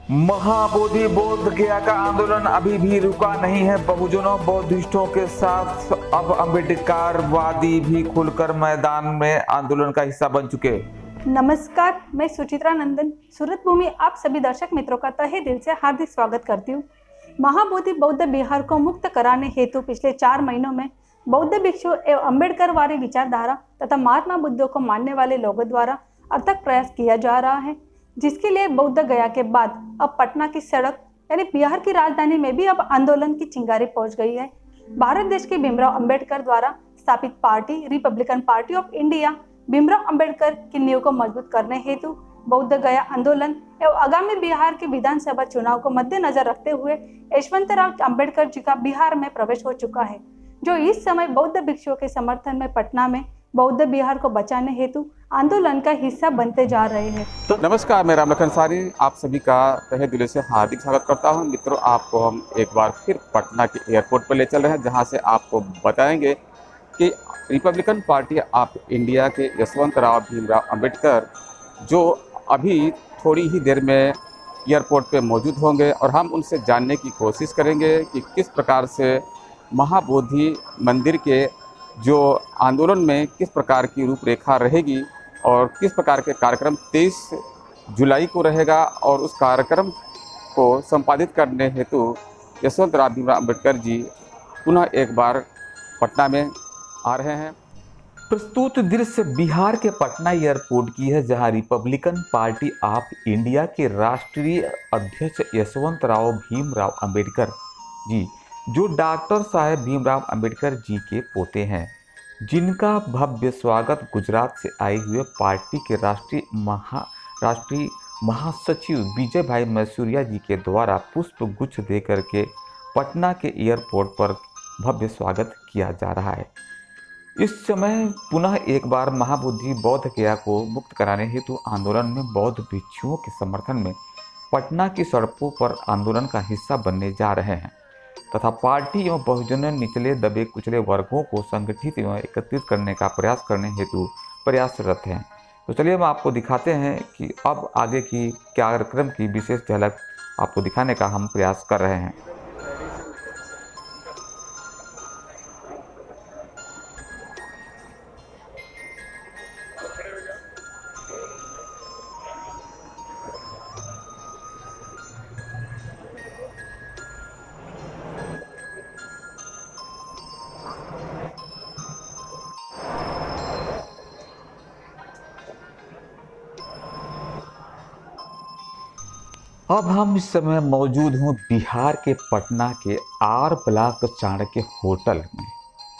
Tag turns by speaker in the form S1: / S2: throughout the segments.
S1: महाबोधि बोध गया का आंदोलन अभी भी रुका नहीं है। बहुजनों बौद्धिस्टों के साथ अब अम्बेडकरवादी भी खुलकर मैदान में आंदोलन का हिस्सा बन चुके।
S2: नमस्कार, मैं सुचित्रा नंदन सूरत भूमि आप सभी दर्शक मित्रों का तहे दिल से हार्दिक स्वागत करती हूँ। महाबोधि बौद्ध बिहार को मुक्त कराने हेतु पिछले 4 महीनों में बौद्ध भिक्षु एवं अम्बेडकरवादी विचारधारा तथा महात्मा बुद्ध को मानने वाले लोगों द्वारा अथक प्रयास किया जा रहा है, जिसके लिए बौद्ध गया के बाद अब पटना की सड़क यानी बिहार की राजधानी में भी अब आंदोलन की चिंगारी पहुंच गई है। भारत देश के भीमराव अंबेडकर द्वारा स्थापित party Republican party of India Bhimrao Ambedkar की नींव को मजबूत करने हेतु बौद्ध गया आंदोलन एवं आगामी बिहार के विधानसभा चुनाव को मद्देनजर रखते हुए यशवंतराव अंबेडकर जी का बिहार में प्रवेश हो चुका है, जो इस समय बौद्ध भिक्षुओं के समर्थन में पटना में बौद्ध बिहार को बचाने हेतु आंदोलन का हिस्सा बनते जा रहे हैं।
S3: तो नमस्कार, मैं रामलखन सारी आप सभी का तहे दिल से हार्दिक स्वागत करता हूं। मित्रों, आपको हम एक बार फिर पटना के एयरपोर्ट पर ले चल रहे हैं, जहां से आपको बताएंगे कि रिपब्लिकन पार्टी ऑफ इंडिया के यशवंतराव भीमराव अंबेडकर जो अभी थोड़ी ही देर में एयरपोर्ट पे मौजूद होंगे और हम उनसे जानने की कोशिश करेंगे कि किस प्रकार से महाबोधि मंदिर के जो आंदोलन में किस प्रकार की रूपरेखा रहेगी और किस प्रकार के कार्यक्रम 23 जुलाई को रहेगा, और उस कार्यक्रम को संपादित करने हेतु यशवंतराव भीमराव अंबेडकर जी पुनः एक बार पटना में आ रहे हैं।
S1: प्रस्तुत दृश्य बिहार के पटना एयरपोर्ट की है, जहां रिपब्लिकन पार्टी ऑफ इंडिया के राष्ट्रीय अध्यक्ष यशवंतराव भीमराव अंबेडकर जी, जो डॉक्टर साहब भीमराव अंबेडकर जी के पोते हैं, जिनका भव्य स्वागत गुजरात से आए हुए पार्टी के राष्ट्रीय महासचिव विजय भाई मैसूरिया जी के द्वारा पुष्प गुच्छ देकर के पटना के एयरपोर्ट पर भव्य स्वागत किया जा रहा है। इस समय पुनः एक बार महाबोधि बौद्ध गया को मुक्त कराने हेतु आंदोलन में बौद्ध भिक्षुओं के समर्थन में पटना की सड़कों पर आंदोलन का हिस्सा बनने जा रहे हैं तथा पार्टी एवं बहुजन निचले दबे कुचले वर्गों को संगठित एवं एकत्रित करने का प्रयास करने हेतु प्रयासरत हैं। तो चलिए हम आपको दिखाते हैं कि अब आगे की कार्यक्रम की विशेष झलक आपको दिखाने का हम प्रयास कर रहे हैं। अब हम इस समय मौजूद हूँ बिहार के पटना के आर ब्लॉक चाणक्य होटल में।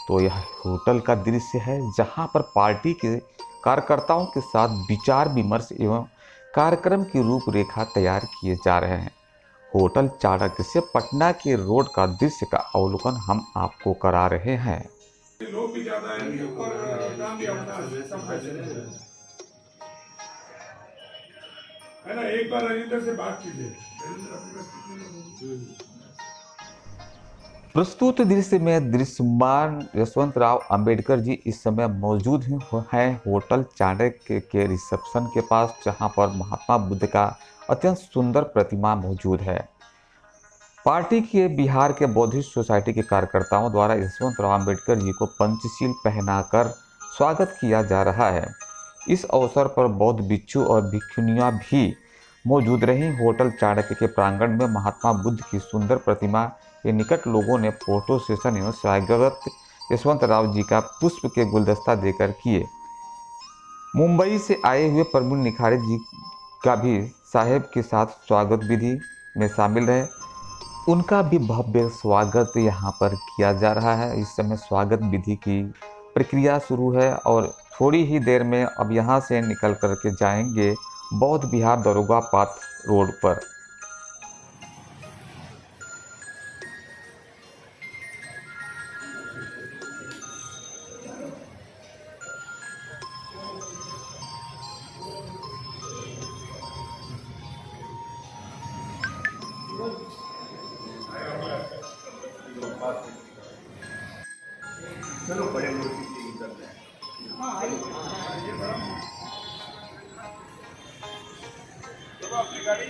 S1: तो यह होटल का दृश्य है, जहाँ पर पार्टी के कार्यकर्ताओं के साथ विचार विमर्श एवं कार्यक्रम की रूपरेखा तैयार किए जा रहे हैं। होटल चाणक्य से पटना के रोड का दृश्य का अवलोकन हम आपको करा रहे हैं।
S4: लोग भी ज्यादा है और काम भी अपना है ना। एक बार रजिंदर से बात कीजिए।
S1: प्रस्तुत दृश्य में दृश्यमान यशवंतराव अंबेडकर जी इस समय मौजूद हैं होटल चाणक्य के रिसेप्शन के पास, जहां पर महात्मा बुद्ध का अत्यंत सुंदर प्रतिमा मौजूद है। पार्टी के बिहार के बौद्धिस्ट सोसाइटी के कार्यकर्ताओं द्वारा यशवंतराव अंबेडकर जी को पंचशील पहनाकर स्वागत किया जा रहा है। इस अवसर पर बौद्ध भिक्षु और भिक्षुनियां भी मौजूद रहीं। होटल चाणक्य के प्रांगण में महात्मा बुद्ध की सुंदर प्रतिमा के निकट लोगों ने फोटो सेशन एवं स्वागत यशवंतराव जी का पुष्प के गुलदस्ता देकर किए। मुंबई से आए हुए प्रवीण निखारे जी का भी साहेब के साथ स्वागत विधि में शामिल रहे। उनका भी भव्य स्वागत यहाँ पर किया जा रहा है। इस समय स्वागत विधि की प्रक्रिया शुरू है और थोड़ी ही देर में अब यहाँ से निकल करके जाएंगे बौद्ध विहार दरोगा पाथ रोड पर।
S4: चलो बड़े मूर्ति की इधर अपनी गाड़ी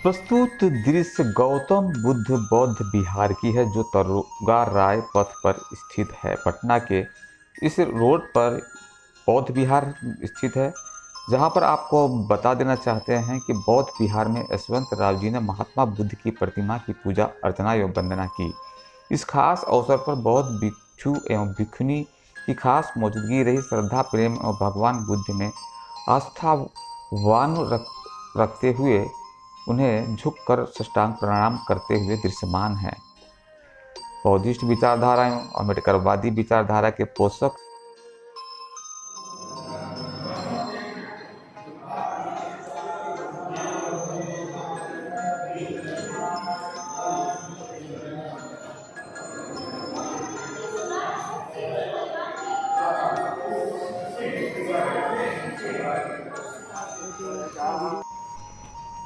S1: प्रस्तुत दृश्य गौतम बुद्ध बौद्ध विहार की है, जो तरुगा राय पथ पर स्थित है। पटना के इस रोड पर बौद्ध विहार स्थित है, जहां पर आपको बता देना चाहते हैं कि बौद्ध विहार में यशवंत राव जी ने महात्मा बुद्ध की प्रतिमा की पूजा अर्चना एवं वंदना की। इस खास अवसर पर बौद्ध भिक्षु एवं भिक्षुनी की खास मौजूदगी रही। श्रद्धा प्रेम एवं भगवान बुद्ध में आस्थावान रखते हुए उन्हें झुककर साष्टांग प्रणाम करते हुए दृश्यमान हैं। बौद्धिस्ट विचारधारा एवं अम्बेडकरवादी विचारधारा के पोषक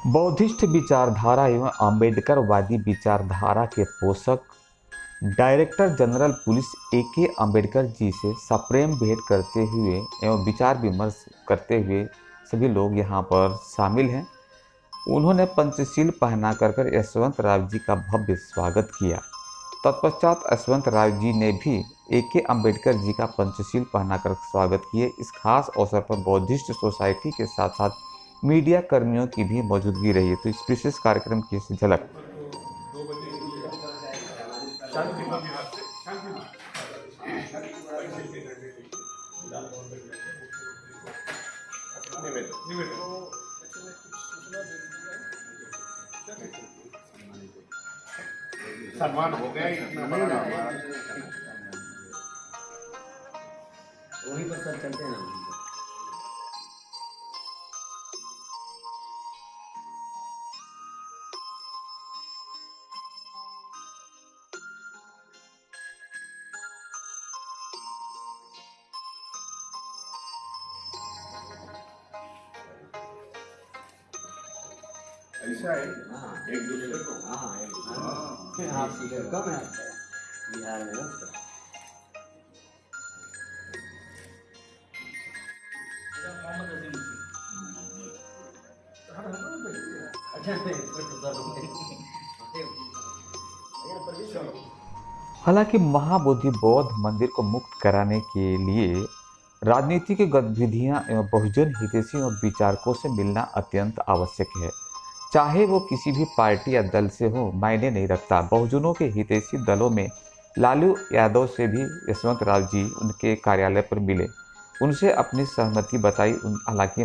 S1: बौद्धिस्ट विचारधारा एवं अम्बेडकरवादी विचारधारा के पोषक director general police A.K. Ambedkar ji से सप्रेम भेंट करते हुए एवं विचार विमर्श करते हुए सभी लोग यहाँ पर शामिल हैं। उन्होंने पंचशील पहना कर यशवंत राव जी का भव्य स्वागत किया। तत्पश्चात यशवंत राव जी ने भी A.K. अम्बेडकर जी का पंचशील पहनाकर स्वागत किए। इस खास अवसर पर बौद्धिस्ट सोसाइटी के साथ साथ मीडिया कर्मियों की भी मौजूदगी रही। तो इस विशेष कार्यक्रम की झलक
S4: सम्मान हो गया इतना बड़ा
S5: वहीं पर सब चलते हैं ना।
S4: ऐसा है
S5: हाँ
S4: एक दूसरे को
S5: हाँ हाँ सीधे कम है बिहार में ना।
S1: हालांकि महाबोधि बौद्ध मंदिर को मुक्त कराने के लिए राजनीतिक गतिविधियां एवं बहुजन हितैषी एवं विचारकों से मिलना अत्यंत आवश्यक है। चाहे वो किसी भी पार्टी या दल से हो, मायने नहीं रखता। बहुजनों के हितैषी दलों में लालू यादव से भी यशवंत राव जी उनके कार्यालय पर मिले, उनसे अपनी सहमति बताई। हालांकि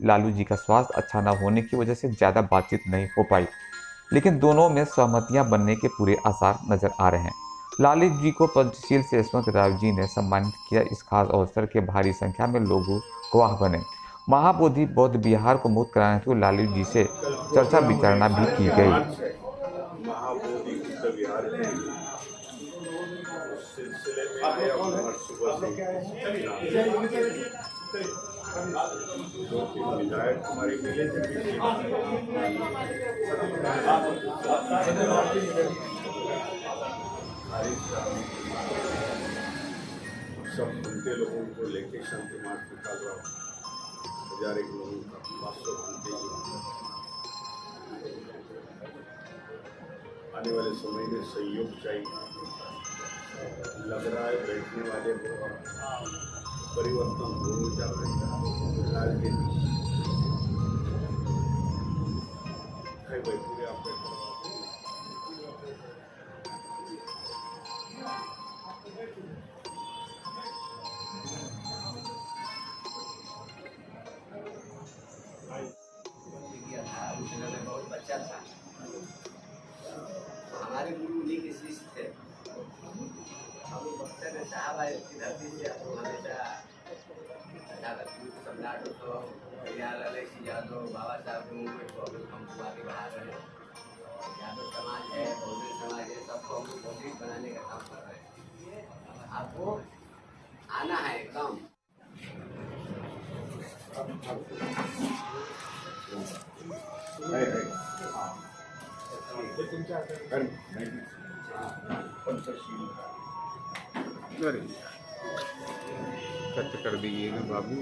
S1: लालू जी का स्वास्थ्य अच्छा न होने की वजह से ज़्यादा बातचीत नहीं हो पाई, लेकिन दोनों में सहमतियां बनने के पूरे आसार नजर आ रहे हैं। लालू जी को पंचशील से यशवंत राव जी ने सम्मानित किया। इस खास अवसर के भारी संख्या में लोग गवाह बने। महाबोधि बौद्ध विहार को मुक्त कराने के लिए लालू जी से चर्चा विचारणा भी की गई।
S4: महाबोधि बुद्ध विहार के सिलसिले में आया और सुबह से दो तीन विधायक हमारे मिले थे। सब उनके लोगों को लेके शांति मार्च निकाल रहा हूँ। हजारों लोगों का 500 घंटे आने वाले समय में सहयोग चाहिए। लग रहा है बैठने वाले को परिवर्तन हो जा रहा है। राजनीति बैठे आप
S5: बहुत बच्चा था। हमारे गुरु उन्हीं के शिष्य थे। हम बक्सर में साहब आए उसकी धरती से हमेशा सम्राट यादव बाबा साहब के मूवमेंट को हम आगे बढ़ा रहे हैं। यादव समाज है, बहुजन समाज है, सबको हम लोग बौद्धिक बनाने का काम कर रहे हैं। आपको आना है काम।
S4: पंचशील अरे कट कर दीजिएगा बाबू।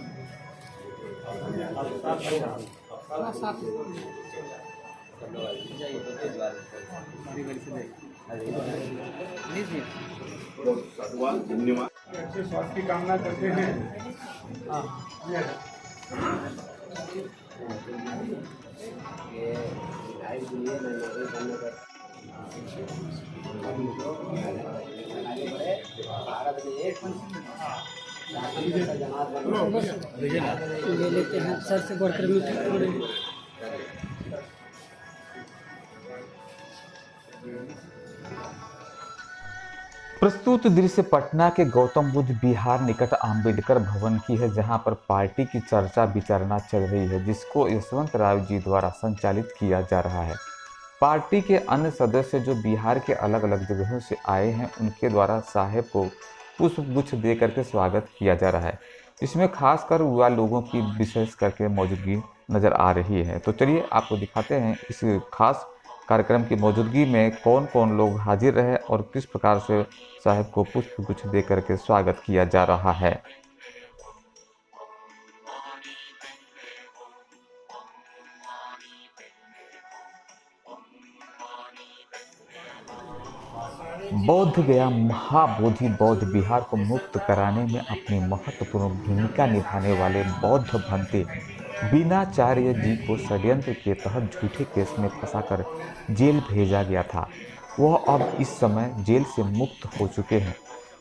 S4: धन्यवाद। अच्छे स्वास्थ्य की कामना करते हैं।
S6: ले लेते हैं सर से बढ़कर मीठा थोड़े।
S1: प्रस्तुत दृश्य पटना के गौतम बुद्ध विहार निकट अंबेडकर भवन की है, जहां पर पार्टी की चर्चा विचारणा चल रही है, जिसको यशवंत राव जी द्वारा संचालित किया जा रहा है। पार्टी के अन्य सदस्य जो बिहार के अलग अलग जगहों से आए हैं, उनके द्वारा साहेब को पुष्पगुच्छ दे करके स्वागत किया जा रहा है। इसमें खासकर युवा लोगों की विशेष करके मौजूदगी नजर आ रही है। तो चलिए आपको दिखाते हैं इस खास कार्यक्रम की मौजूदगी में कौन कौन लोग हाजिर रहे और किस प्रकार से साहेब को पुष्पगुच्छ दे करके स्वागत किया जा रहा है। बौद्ध गया महाबोधि बौद्ध विहार को मुक्त कराने में अपनी महत्वपूर्ण भूमिका निभाने वाले बौद्ध भंते बीनाचार्य जी को षड्यंत्र के तहत झूठे केस में फंसाकर जेल भेजा गया था। वह अब इस समय जेल से मुक्त हो चुके हैं।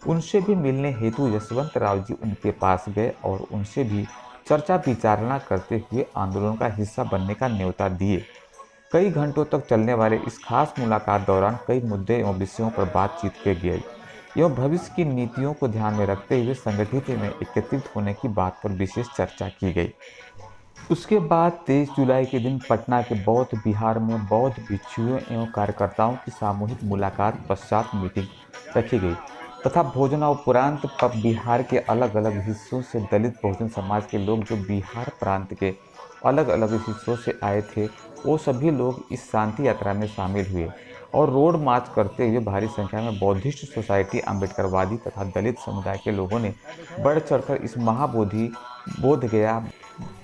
S1: उनसे भी मिलने हेतु यशवंत राव जी उनके पास गए और उनसे भी चर्चा विचारणा करते हुए आंदोलन का हिस्सा बनने का न्योता दिए। कई घंटों तक चलने वाले इस खास मुलाकात दौरान कई मुद्दे एवं विषयों पर बातचीत की गई एवं भविष्य की नीतियों को ध्यान में रखते हुए संगठित में एकत्रित होने की बात पर विशेष चर्चा की गई। उसके बाद 23 जुलाई के दिन पटना के बौद्ध विहार में बौद्ध भिक्षुओं एवं कार्यकर्ताओं की सामूहिक मुलाकात पश्चात मीटिंग रखी गई तथा भोजनोपरांत बिहार के अलग अलग हिस्सों से दलित बहुजन समाज के लोग जो बिहार प्रांत के अलग अलग हिस्सों से आए थे, वो सभी लोग इस शांति यात्रा में शामिल हुए और रोड मार्च करते हुए भारी संख्या में बौद्धिस्ट सोसाइटी, अम्बेडकरवादी तथा दलित समुदाय के लोगों ने बढ़ चढ़कर इस महाबोधि बोध गया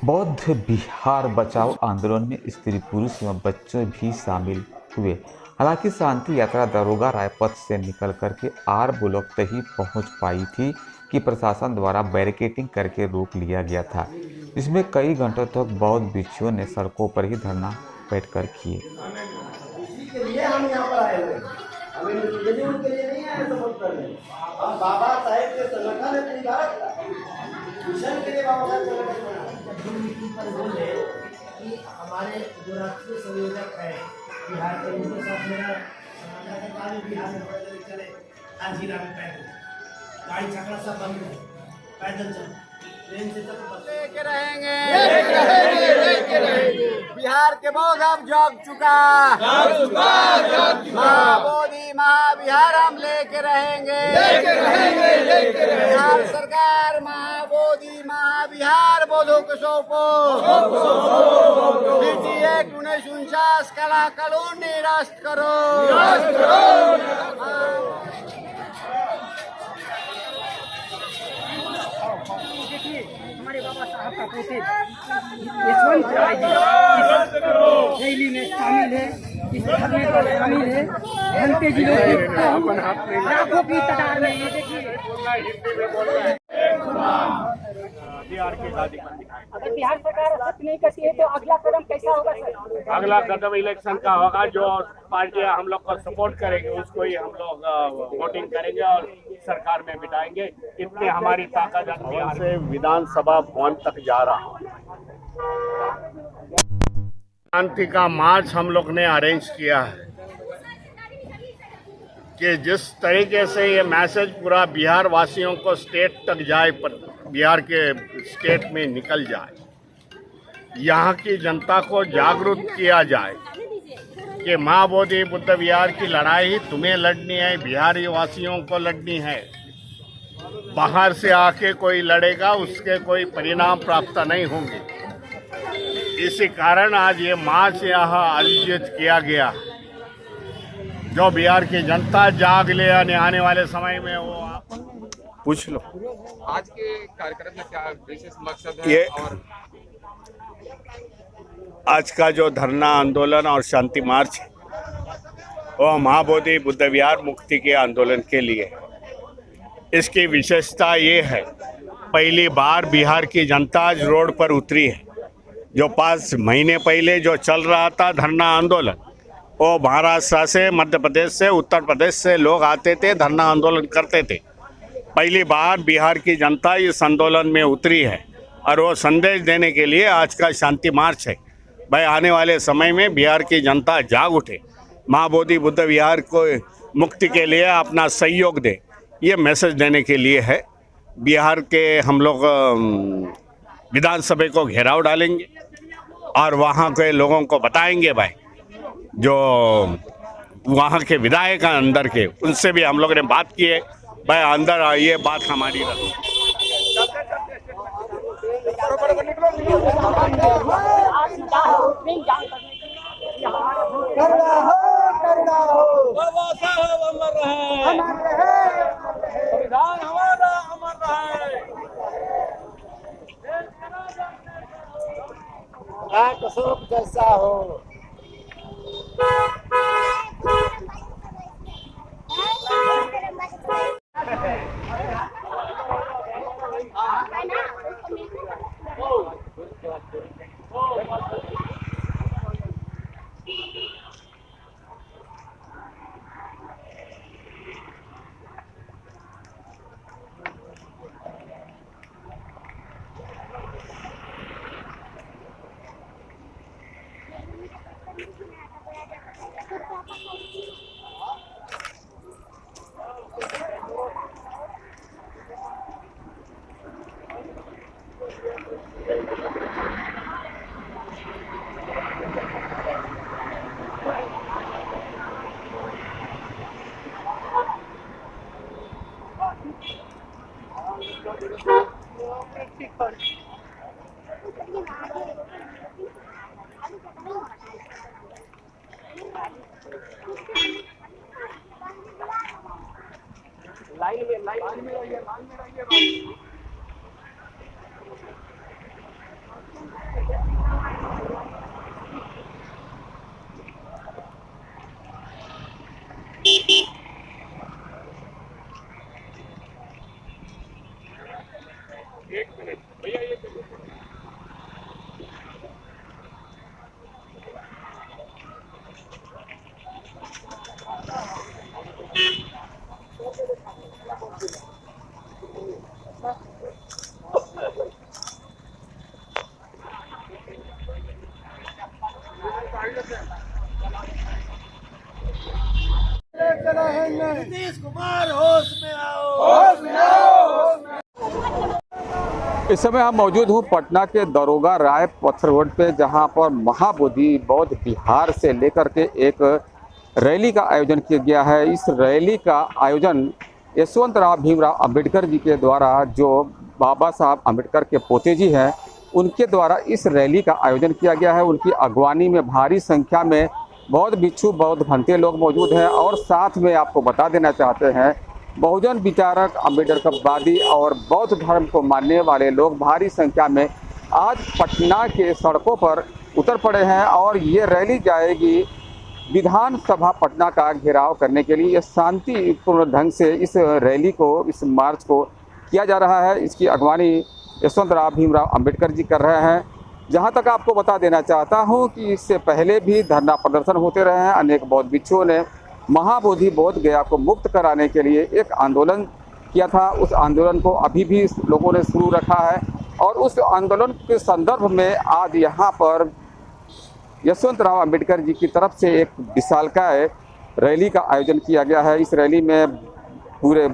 S1: बौद्ध विहार बचाओ आंदोलन में स्त्री पुरुष एवं बच्चे भी शामिल हुए। हालांकि शांति यात्रा दरोगा रायपथ से निकल करके आर ब्लॉक तक ही पहुंच पाई थी कि प्रशासन द्वारा बैरिकेडिंग करके रोक लिया गया था। इसमें कई घंटों तक बौद्ध भिक्षुओं ने सड़कों पर ही धरना बैठकर किए।
S7: के लिए हम यहाँ पर आए हुए, हमें यदि उनके लिए नहीं आए सपोर्ट करने, हम बाबा साहेब के संगठन है पूरी भारत का मिशन के लिए बाबा साहेब संगठन बना। बोले कि हमारे जो राष्ट्रीय संयोजक है बिहार के, उनके साथ मेरा बिहार में चले आजीरा में पैदल गाड़ी छकड़ा सब बंद है, पैदल चल ट्रेन से लेके रहेंगे बिहार के बौद्ध अब जाग चुका महाबोधि महाविहार हम लेके रहेंगे बिहार सरकार महाबोधि महाविहार बौद्धों को सौंपो BT 1949 कला कानून निरस्त करो।
S6: हमारे बाबा साहब का पोते यशवंत राव जी रैली में शामिल है, इस धरने पर शामिल है। घंटे जिलों की लाखों की तादाद में ये देखिए अगर बिहार सरकार सख्त नहीं करती है तो अगला कदम कैसा होगा सर?
S8: अगला कदम इलेक्शन का होगा। जो पार्टियां हम लोग को सपोर्ट करेंगे उसको ही हम लोग वोटिंग करेंगे और सरकार में बिठाएंगे। इतनी हमारी ताकत है। से विधानसभा भवन तक जा रहा हूँ। शांति का मार्च हम लोग ने अरेंज किया है कि जिस तरीके से ये मैसेज पूरा बिहार वासियों को स्टेट तक जाए, बिहार के स्टेट में निकल जाए, यहाँ की जनता को जागरूक किया जाए कि महाबोधि बुद्ध विहार की लड़ाई तुम्हें लड़नी है, बिहारी वासियों को लड़नी है। बाहर से आके कोई लड़ेगा उसके कोई परिणाम प्राप्त नहीं होंगे। इसी कारण आज ये मार्च यहाँ आयोजित किया गया, जो बिहार की जनता जाग ले आने वाले समय में वो पूछ लो।
S3: आज के कार्यक्रम में क्या विशेष मकसद है
S8: ये
S3: और
S8: आज का जो धरना आंदोलन और शांति मार्च है वो महाबोधि बुद्ध विहार मुक्ति के आंदोलन के लिए है। इसकी विशेषता ये है, पहली बार बिहार की जनता आज रोड पर उतरी है। जो 5 महीने पहले जो चल रहा था धरना आंदोलन, वो महाराष्ट्र से, मध्य प्रदेश से, उत्तर प्रदेश से लोग आते थे, धरना आंदोलन करते थे। पहली बार बिहार की जनता इस आंदोलन में उतरी है और वो संदेश देने के लिए आज का शांति मार्च है। भाई आने वाले समय में बिहार की जनता जाग उठे, महाबोधि बुद्ध विहार को मुक्ति के लिए अपना सहयोग दे, ये मैसेज देने के लिए है। बिहार के हम लोग विधानसभा को घेराव डालेंगे और वहाँ के लोगों को बताएंगे, भाई जो वहाँ के विधायक हैं अंदर के, उनसे भी हम लोगों ने बात की है, भाई अंदर आइए, बात हमारी रखो।
S7: जैसा हो नीतीश कुमार होश में आओ, होश में आओ।
S3: इस समय हम मौजूद हूँ पटना के दरोगा राय पत्थर रोड पे, जहाँ पर महाबोधि बौद्ध विहार से लेकर के एक रैली का आयोजन किया गया है। इस रैली का आयोजन यशवंतराव भीमराव अंबेडकर जी के द्वारा, जो बाबा साहब अंबेडकर के पोते जी हैं, उनके द्वारा इस रैली का आयोजन किया गया है। उनकी अगवानी में भारी संख्या में बौद्ध भिक्षु, बौद्ध भंते लोग मौजूद हैं और साथ में आपको बता देना चाहते हैं, बहुजन विचारक, अम्बेडकरवादी और बौद्ध धर्म को मानने वाले लोग भारी संख्या में आज पटना के सड़कों पर उतर पड़े हैं और ये रैली जाएगी विधानसभा पटना का घेराव करने के लिए। शांतिपूर्ण ढंग से इस रैली को, इस मार्च को किया जा रहा है। इसकी अगवानी यशवंतराव भीमराव अंबेडकर जी कर रहे हैं। जहां तक आपको बता देना चाहता हूं कि इससे पहले भी धरना प्रदर्शन होते रहे हैं। अनेक बौद्ध भिक्षुओं ने महाबोधि बोध गया को मुक्त कराने के लिए एक आंदोलन किया था। उस आंदोलन को अभी भी लोगों ने शुरू रखा है और उस आंदोलन के संदर्भ में आज यहाँ पर यशवंतराव अंबेडकर जी की तरफ से एक विशालकाय रैली का आयोजन किया गया है। इस रैली में पूरे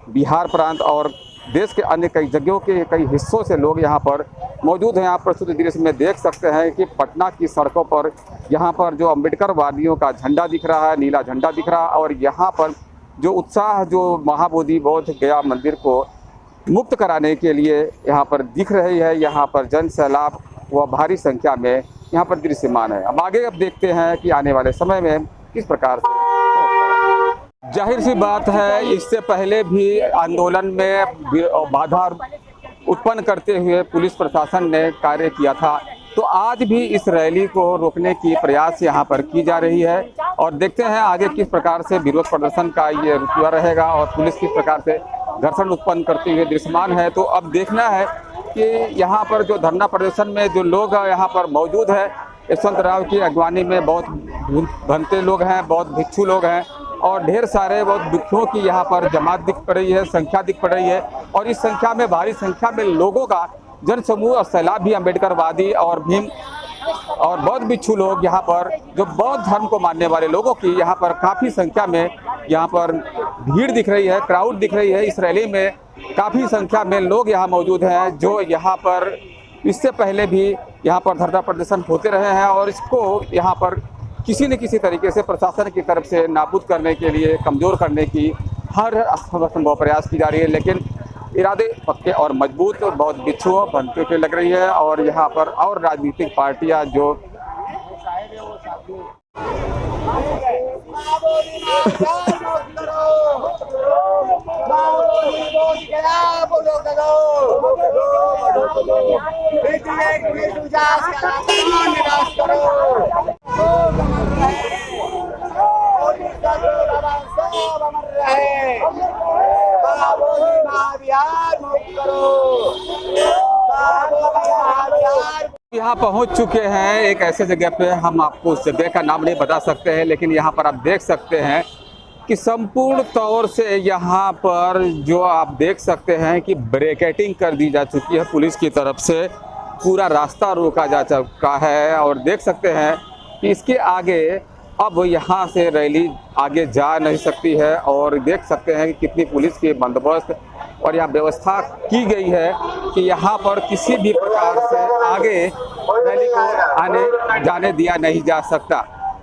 S3: बिहार प्रांत और देश के अन्य कई जगहों के कई हिस्सों से लोग यहाँ पर मौजूद हैं। आप प्रस्तुत दृश्य में देख सकते हैं कि पटना की सड़कों पर यहाँ पर जो अंबेडकर वादियों का झंडा दिख रहा है, नीला झंडा दिख रहा है और यहाँ पर जो उत्साह जो महाबोधि बोध गया मंदिर को मुक्त कराने के लिए यहाँ पर दिख रही है। यहाँ पर जन सैलाब व भारी संख्या में यहाँ पर दृश्यमान है। अब आगे अब देखते हैं कि आने वाले समय में किस प्रकार से जाहिर सी बात है, इससे पहले भी आंदोलन में बाधा उत्पन्न करते हुए पुलिस प्रशासन ने कार्य किया था, तो आज भी इस रैली को रोकने की प्रयास यहाँ पर की जा रही है। और देखते हैं आगे किस प्रकार से विरोध प्रदर्शन का ये रुतबा रहेगा और पुलिस किस प्रकार से घर्षण उत्पन्न करते हुए दृश्यमान है। तो अब देखना है कि यहाँ पर जो धरना प्रदर्शन में जो लोग यहाँ पर मौजूद है, यशवंत राव की अगवानी में बहुत भंते लोग हैं, बहुत भिक्षु लोग हैं और ढेर सारे बहुत भिक्षुओं की यहाँ पर जमात दिख पड़ रही है, संख्या दिख पड़ रही है। और इस संख्या में, भारी संख्या में लोगों का जनसमूह और सैलाब भी अम्बेडकरवादी और भीम और बौद्ध भिक्षु लोग यहाँ पर, जो बौद्ध धर्म को मानने वाले लोगों की यहाँ पर काफ़ी संख्या में यहाँ पर भीड़ दिख रही है, क्राउड दिख रही है। इस रैली में काफ़ी संख्या में लोग यहाँ मौजूद हैं, जो यहाँ पर इससे पहले भी यहाँ पर धरना प्रदर्शन होते रहे हैं और इसको यहाँ पर किसी न किसी तरीके से प्रशासन की तरफ से नाबूद करने के लिए, कमज़ोर करने की हर संभव प्रयास की जा रही है। लेकिन इरादे पक्के और मजबूत बहुत भिक्षुओं बनते हुए लग रही है। और यहाँ पर और राजनीतिक पार्टियां जो यहाँ पहुँच चुके हैं एक ऐसे जगह पे, हम आपको उस जगह का नाम नहीं बता सकते हैं, लेकिन यहाँ पर आप देख सकते हैं कि संपूर्ण तौर से यहाँ पर जो आप देख सकते हैं कि बैरिकेडिंग कर दी जा चुकी है पुलिस की तरफ से, पूरा रास्ता रोका जा चुका है। और देख सकते हैं कि इसके आगे अब यहाँ से रैली आगे जा नहीं सकती है। और देख सकते हैं कि कितनी पुलिस की बंदोबस्त और यहाँ व्यवस्था की गई है कि यहाँ पर किसी भी प्रकार से आगे रैली को आने जाने दिया नहीं जा सकता।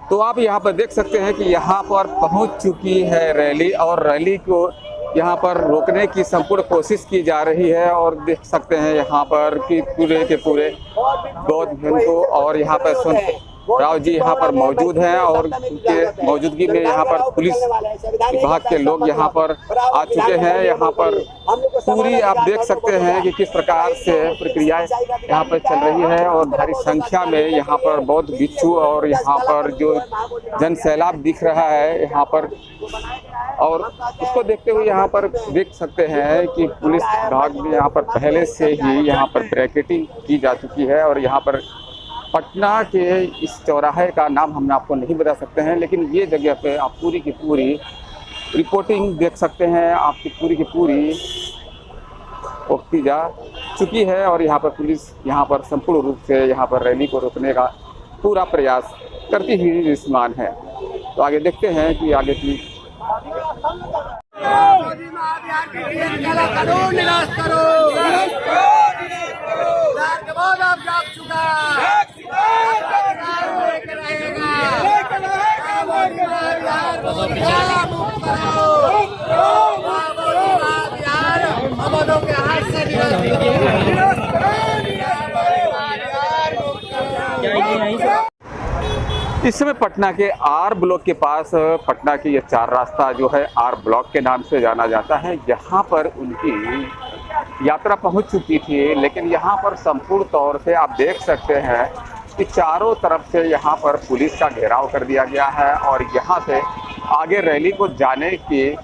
S3: तो आप यहाँ पर देख सकते हैं कि यहाँ पर पहुँच चुकी है रैली और रैली को यहाँ पर रोकने की संपूर्ण कोशिश की जा रही है। और देख सकते हैं यहाँ पर कि पूरे के पूरे बौद्ध भिक्षु और यहाँ पर यशवंत राव जी यहाँ पर मौजूद हैं और उनके मौजूदगी में यहाँ पर पुलिस विभाग के लोग यहाँ पर आ चुके हैं। यहाँ पर पूरी आप देख सकते हैं कि किस प्रकार से प्रक्रिया यहाँ पर चल रही है और भारी संख्या में यहाँ पर बौद्ध भिक्षु और यहाँ पर जो जन सैलाब दिख रहा है यहाँ पर। और उसको देखते हुए यहाँ पर देख सकते हैं कि पुलिस विभाग में यहाँ पर पहले से ही यहाँ पर ब्रैकेटिंग की जा चुकी है। और यहाँ पर पटना के इस चौराहे का नाम हम आपको नहीं बता सकते हैं, लेकिन ये जगह पे आप पूरी की पूरी रिपोर्टिंग देख सकते हैं, आपकी पूरी की पूरी की जा चुकी है। और यहाँ पर पुलिस यहाँ पर संपूर्ण रूप से यहाँ पर रैली को रोकने का पूरा प्रयास करती हुई दृश्यमान है। तो आगे देखते हैं कि आगे की इस समय पटना के आर ब्लॉक के पास, पटना की ये 4 रास्ता जो है आर ब्लॉक के नाम से जाना जाता है, यहाँ पर उनकी यात्रा पहुँच चुकी थी। लेकिन यहाँ पर संपूर्ण तौर से आप देख सकते हैं कि चारों तरफ से यहाँ पर पुलिस का घेराव कर दिया गया है और यहाँ से आगे रैली को जाने की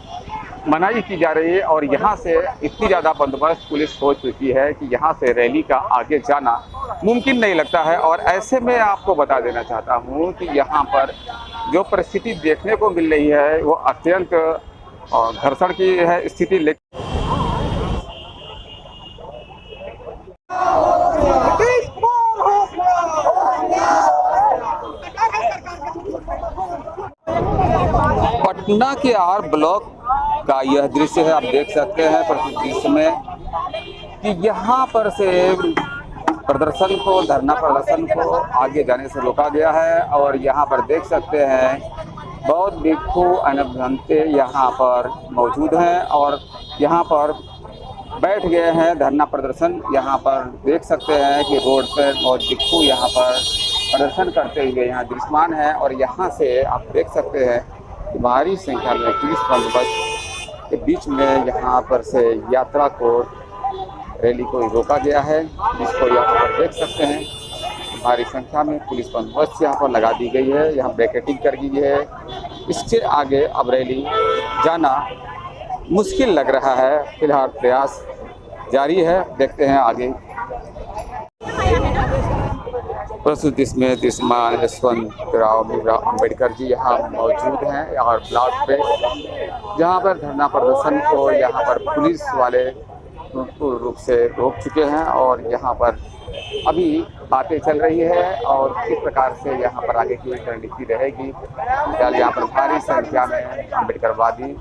S3: मनाही की जा रही है। और यहाँ से इतनी ज़्यादा बंदोबस्त पुलिस हो चुकी है कि यहाँ से रैली का आगे जाना मुमकिन नहीं लगता है। और ऐसे में आपको बता देना चाहता हूँ कि यहाँ पर जो परिस्थिति देखने को मिल रही है वो अत्यंत घर्षण की है स्थिति। लेकिन पटना के आर ब्लॉक का यह दृश्य है, आप देख सकते हैं दृश्य में कि यहाँ पर से प्रदर्शन को, धरना प्रदर्शन को आगे जाने से रोका गया है। और यहाँ पर देख सकते हैं बौद्ध भिक्षु अनभ्यंते यहाँ पर मौजूद हैं और यहाँ पर बैठ गए हैं धरना प्रदर्शन। यहाँ पर देख सकते हैं कि रोड पर बौद्ध भिक्षु यहाँ पर प्रदर्शन करते हुए यहाँ दृश्यमान है। और यहाँ से आप देख सकते हैं भारी संख्या में पुलिस बंदोबस्त के बीच में यहाँ पर से यात्रा को, रैली को रोका गया है, जिसको यहाँ पर देख सकते हैं। भारी संख्या में पुलिस बंदोबस्त यहाँ पर लगा दी गई है, यहाँ बैरिकेडिंग कर दी है। इसके आगे अब रैली जाना मुश्किल लग रहा है। फिलहाल प्रयास जारी है, देखते हैं आगे। प्रस्तुत इसमें श्रीमान यशवंतराव भीमराव अंबेडकर जी यहाँ मौजूद हैं और ब्लॉक पे, जहाँ पर धरना प्रदर्शन को यहाँ पर पुलिस वाले पूर्ण रूप से रोक चुके हैं और यहाँ पर अभी बातें चल रही है और किस प्रकार से यहाँ पर आगे की रणनीति रहेगी। फिलहाल यहाँ पर भारी संख्या में अम्बेडकरवादी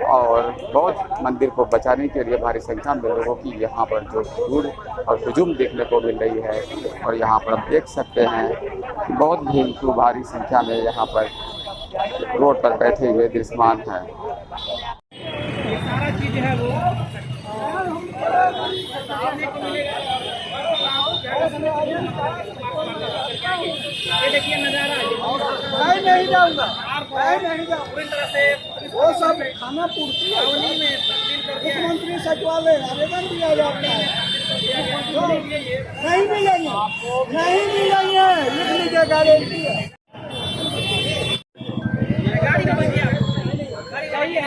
S3: और बौद्ध मंदिर को बचाने के लिए भारी संख्या में लोगों की यहाँ पर जो भीड़ और हुजूम देखने को मिल रही है। और यहाँ पर आप देख सकते हैं कि बहुत भीड़ भारी संख्या में यहाँ पर रोड पर बैठे हुए दृश्यमान हैं।
S6: सारा चीज है वो ये देखिए नजारा मैं नहीं जाऊंगा, मैं नहीं जाऊंगा पूरी तरह से। वो सब खाना पूर्ति मुख्यमंत्री सचिवालय आवेदन दिया जाता है, नहीं मिलेंगे, नहीं मिलेंगे, लिख लीजिए, गारंटी है। गाड़ी का बजिया गाड़ी है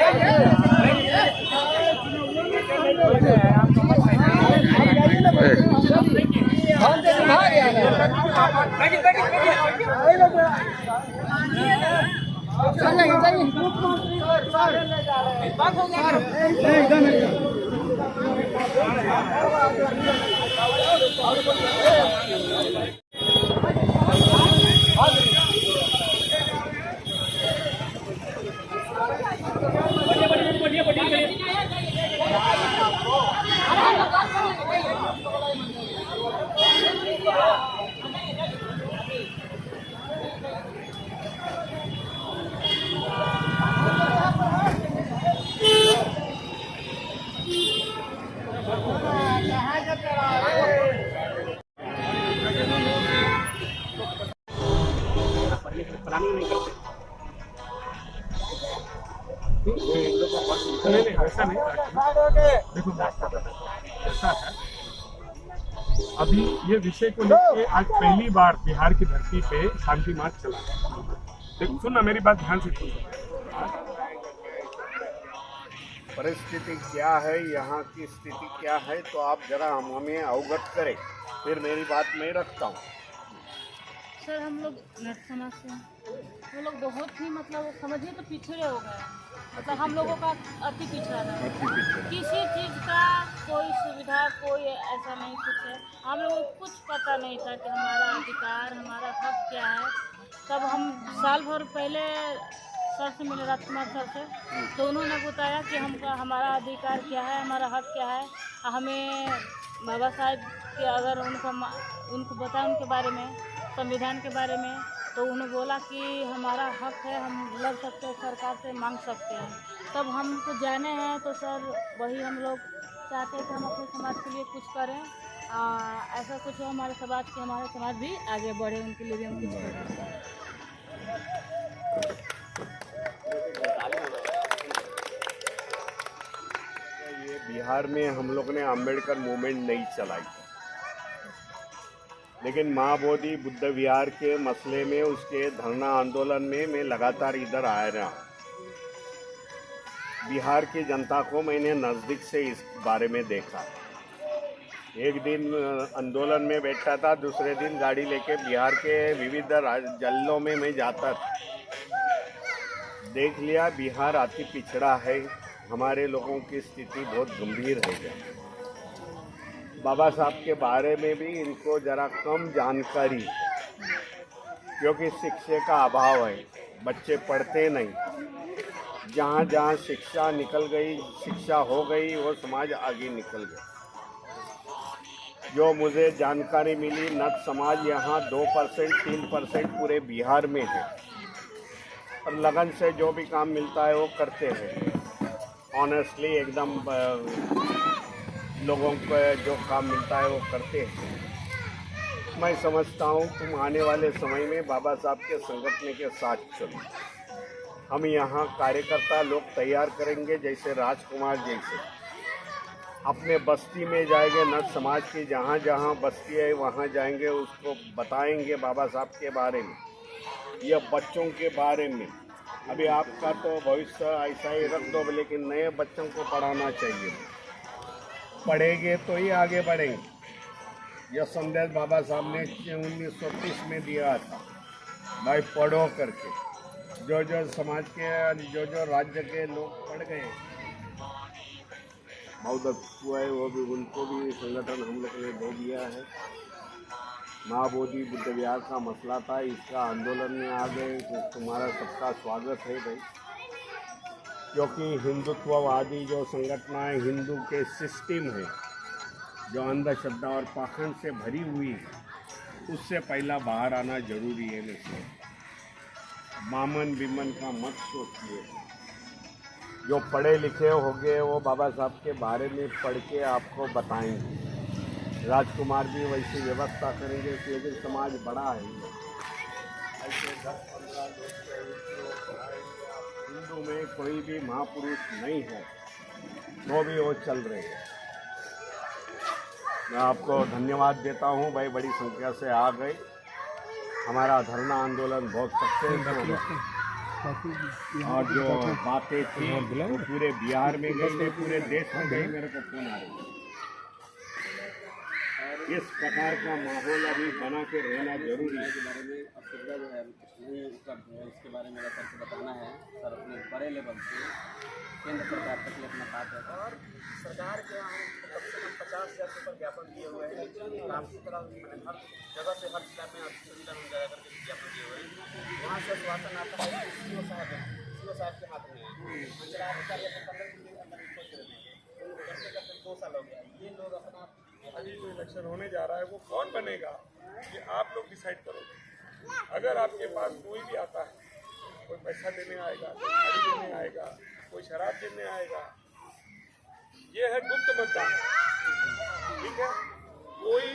S9: ऐसा नहीं देखो ऐसा है। अभी ये विषय को लेकर आज पहली बार बिहार की धरती पे शांति मार्च चला। देखो सुनना, मेरी बात ध्यान से सुनना।
S8: परिस्थिति क्या है, यहाँ की स्थिति क्या है, तो आप जरा हमें अवगत करें, फिर मेरी बात मैं रखता हूँ।
S10: सर हम लोग नट समाज से हैं, वो लोग बहुत ही मतलब समझिए तो पिछड़े हो गए। मतलब हम लोगों का अति पिछड़ा था, किसी चीज़ का कोई सुविधा कोई ऐसा नहीं कुछ है। हम लोगों को कुछ पता नहीं था कि हमारा अधिकार हमारा हक क्या है। तब हम साल भर पहले सर से मिले, राजकुमार सर से, तो उन्होंने बताया कि हमका हमारा अधिकार क्या है, हमारा हक क्या है। हमें बाबा साहब के अगर उनको बताया उनके बारे में, संविधान के बारे में, तो उन्होंने बोला कि हमारा हक है, हम लड़ सकते हैं, सरकार से मांग सकते हैं। तब हमको जाने हैं तो सर वही हम लोग चाहते हैं कि हम अपने समाज के लिए कुछ करें, ऐसा कुछ हो हमारे समाज भी आगे बढ़े, उनके लिए भी हम कुछ करें।
S8: ये बिहार में हम लोग ने अम्बेडकर मूवमेंट नहीं चलाई, लेकिन महाबोधि बुद्ध विहार के मसले में, उसके धरना आंदोलन में मैं लगातार इधर आ रहा हूँ। बिहार की जनता को मैंने नज़दीक से इस बारे में देखा। एक दिन आंदोलन में बैठता था, दूसरे दिन गाड़ी लेके बिहार के विविध जिलों में मैं जाता था। देख लिया बिहार अति पिछड़ा है, हमारे लोगों की स्थिति बहुत गंभीर है। बाबा साहब के बारे में भी इनको ज़रा कम जानकारी, क्योंकि शिक्षा का अभाव है, बच्चे पढ़ते नहीं। जहाँ जहाँ शिक्षा निकल गई, शिक्षा हो गई, वो समाज आगे निकल गया। जो मुझे जानकारी मिली, नट समाज यहाँ 2% 3% पूरे बिहार में है, और लगन से जो भी काम मिलता है वो करते हैं। ऑनेस्टली एकदम लोगों को जो काम मिलता है वो करते हैं। मैं समझता हूँ तुम आने वाले समय में बाबा साहब के संगठन के साथ चलो। हम यहाँ कार्यकर्ता लोग तैयार करेंगे, जैसे राजकुमार जैसे अपने बस्ती में जाएंगे, नट समाज की जहाँ जहाँ बस्ती है वहाँ जाएंगे, उसको बताएंगे बाबा साहब के बारे में या बच्चों के बारे में। अभी आपका तो भविष्य ऐसा ही रख दो, लेकिन नए बच्चों को पढ़ाना चाहिए। पढ़ेंगे तो ही आगे बढ़ेंगे। यह संदेश बाबा साहब ने 1930 में दिया था, भाई पढ़ो करके। जो समाज के जो राज्य के लोग पढ़ गए बहुत हुआ है, वो भी उनको भी संगठन हम लोग ने दे दिया है। महाबोधि बुद्ध विहार का मसला था, इसका आंदोलन में आ गए, तो तुम्हारा सबका स्वागत है भाई। क्योंकि हिंदुत्ववादी जो संगठन है, हिंदू के सिस्टम है जो अंधश्रद्धा और पाखंड से भरी हुई है, उससे पहला बाहर आना जरूरी है। वैसे मामन बिमन का मत सोचिए। जो पढ़े लिखे होंगे वो बाबा साहब के बारे में पढ़ के आपको बताएंगे। राजकुमार भी वैसी व्यवस्था करेंगे, लेकिन समाज बड़ा है, ऐसे 10-15 लोग हिंदू में कोई भी महापुरुष नहीं है, वो भी वो चल रहे हैं। मैं आपको धन्यवाद देता हूँ भाई, बड़ी संख्या से आ गए। हमारा धरना आंदोलन बहुत सक्सेस होगा और जो बातें थी वो पूरे बिहार में गई थी, पूरे देश में गई। मेरे को फोन आ रही है। इस प्रकार का माहौल अभी बना के रहना जरूरी है।
S5: के बारे में सुविधा जो है नहीं उपलब्ध है, इसके बारे में सर को बताना है। सर अपने बड़े लेवल से केंद्र सरकार तक ये अपना बात है और सरकार के हम कम से कम 50,000 से ऊपर ज्ञापन दिए हुए हैं। काफ़ी तरह हर जगह से हर जिला में सुविधा मिल जाएगा करके ज्ञापन दिए हुए हैं। वहाँ से स्वास्थ्य आता है, सीओ साहब के हाथ में है। अंचला अधिकारी अपने 15 दिन के अंदर रिपोर्ट कर देंगे। करने का 2 साल हो गया। ये लोग अपना
S9: अभी जो इलेक्शन होने जा रहा है वो कौन बनेगा ये आप लोग डिसाइड करोगे। अगर आपके पास कोई भी आता है, कोई पैसा देने आएगा, कोई गाड़ी देने आएगा, कोई शराब देने आएगा, ये है गुप्त मतदान। ठीक है, कोई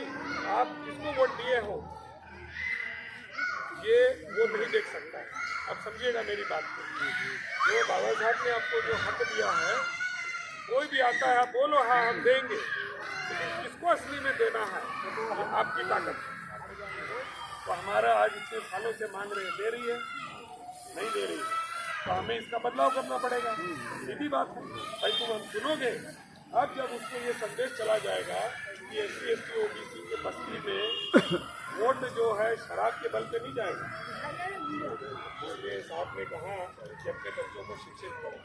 S9: आप जिसको वोट दिए हो ये वो नहीं देख सकता है। अब समझिएगा मेरी बात को। जो बाबा साहब ने आपको जो हक दिया है, कोई भी आता है आप बोलो हाँ हम देंगे, लेकिन किसको असली में देना है ये आपकी ताकत है। तो हमारा आज इतने सालों से मांग रहे दे रही है, नहीं दे रही है, तो हमें इसका बदलाव करना पड़ेगा। सीधी बात है भाई, तुम हम सुनोगे। अब जब उसको ये संदेश चला जाएगा कि SC ST OBC के बस्ती में वोट जो है शराब के बल पे नहीं जाएगा। इसलिए साहब ने कहा कि अपने बच्चों को शिक्षित करो।